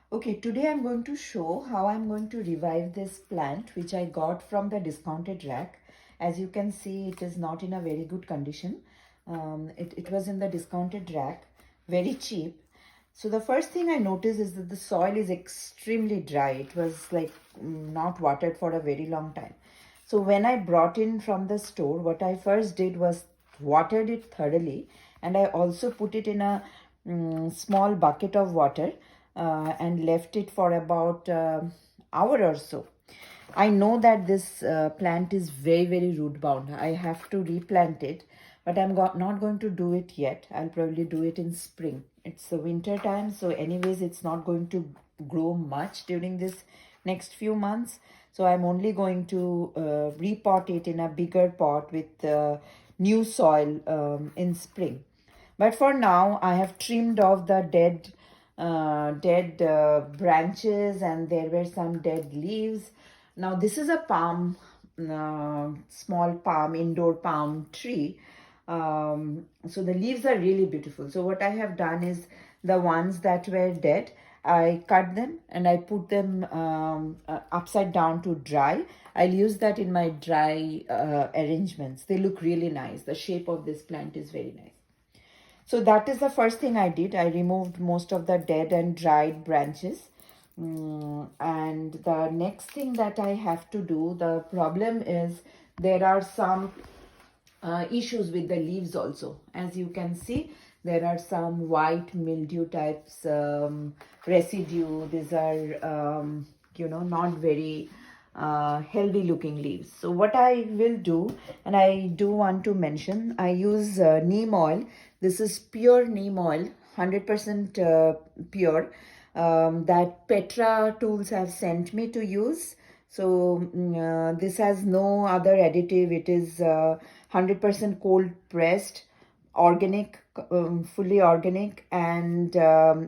Okay, today I'm going to show how I'm going to revive this plant which I got from the discounted rack. As you can see, it is not in a very good condition. It was in the discounted rack, very cheap. So the first thing I noticed is that the soil is extremely dry. It was like not watered for a very long time. So when I brought in from the store, what I first did was watered it thoroughly, and I also put it in a small bucket of water and left it for about hour or so. I know that this plant is very root bound. I have to replant it, but not going to do it yet. I'll probably do it in spring. It's the winter time, so anyways, it's not going to grow much during this next few months. So I'm only going to repot it in a bigger pot with new soil in spring. But for now, I have trimmed off the dead branches, and there were some dead leaves. Now this is a palm, small palm, indoor palm tree. So the leaves are really beautiful. So what I have done is the ones that were dead, I cut them and I put them upside down to dry. I'll use that in my dry arrangements. They look really nice. The shape of this plant is very nice. So that is the first thing I did. I removed most of the dead and dried branches. And the next thing that I have to do, the problem is there are some issues with the leaves also. As you can see, there are some white mildew types residue. These are, not very healthy looking leaves. So what I will do, and I do want to mention, I use neem oil. This is pure neem oil, 100% pure, that Petra Tools have sent me to use. So this has no other additive. It is 100% cold pressed, organic, fully organic, and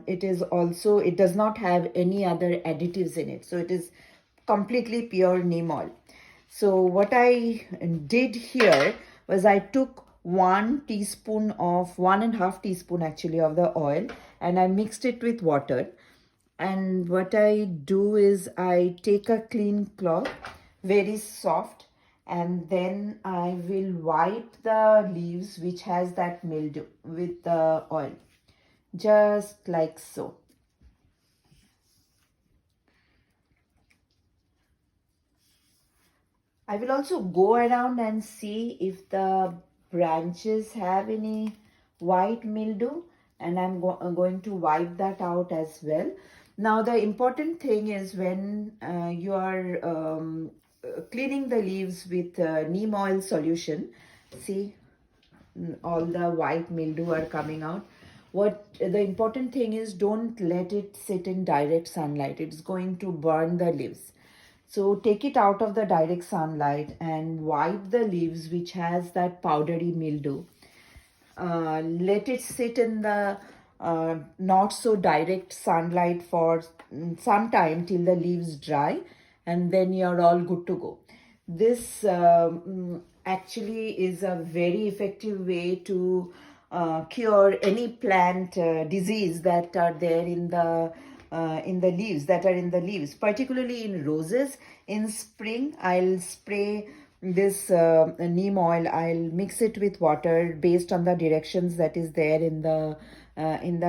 it does not have any other additives in it. So it is completely pure neem oil. So what I did here was I took 1.5 teaspoon actually of the oil, and I mixed it with water. And what I do is I take a clean cloth, very soft, and then I will wipe the leaves which has that mildew with the oil, just like so. I will also go around and see if the branches have any white mildew, and I'm going to wipe that out as well. Now the important thing is when you are cleaning the leaves with neem oil solution, see, all the white mildew are coming out. What the important thing is, don't let it sit in direct sunlight. It's going to burn the leaves. So take it out of the direct sunlight and wipe the leaves which has that powdery mildew. Let it sit in the not so direct sunlight for some time till the leaves dry, and then you're all good to go. This actually is a very effective way to cure any plant disease that are there in the leaves, that are in the leaves, particularly in roses. In spring, I'll spray this neem oil. I'll mix it with water based on the directions that is there in the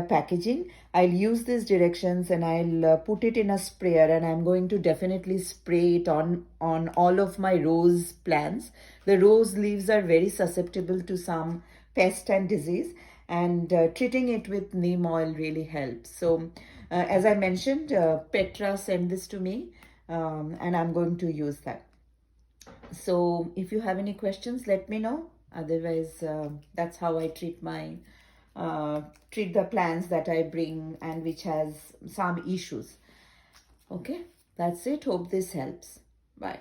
packaging. I'll use these directions and I'll put it in a sprayer, and I'm going to definitely spray it on all of my rose plants. The rose leaves are very susceptible to some pest and disease, and treating it with neem oil really helps. So as I mentioned, Petra sent this to me, and I'm going to use that. So if you have any questions, let me know. Otherwise, that's how I treat the plants that I bring and which has some issues. Okay, that's it. Hope this helps. Bye.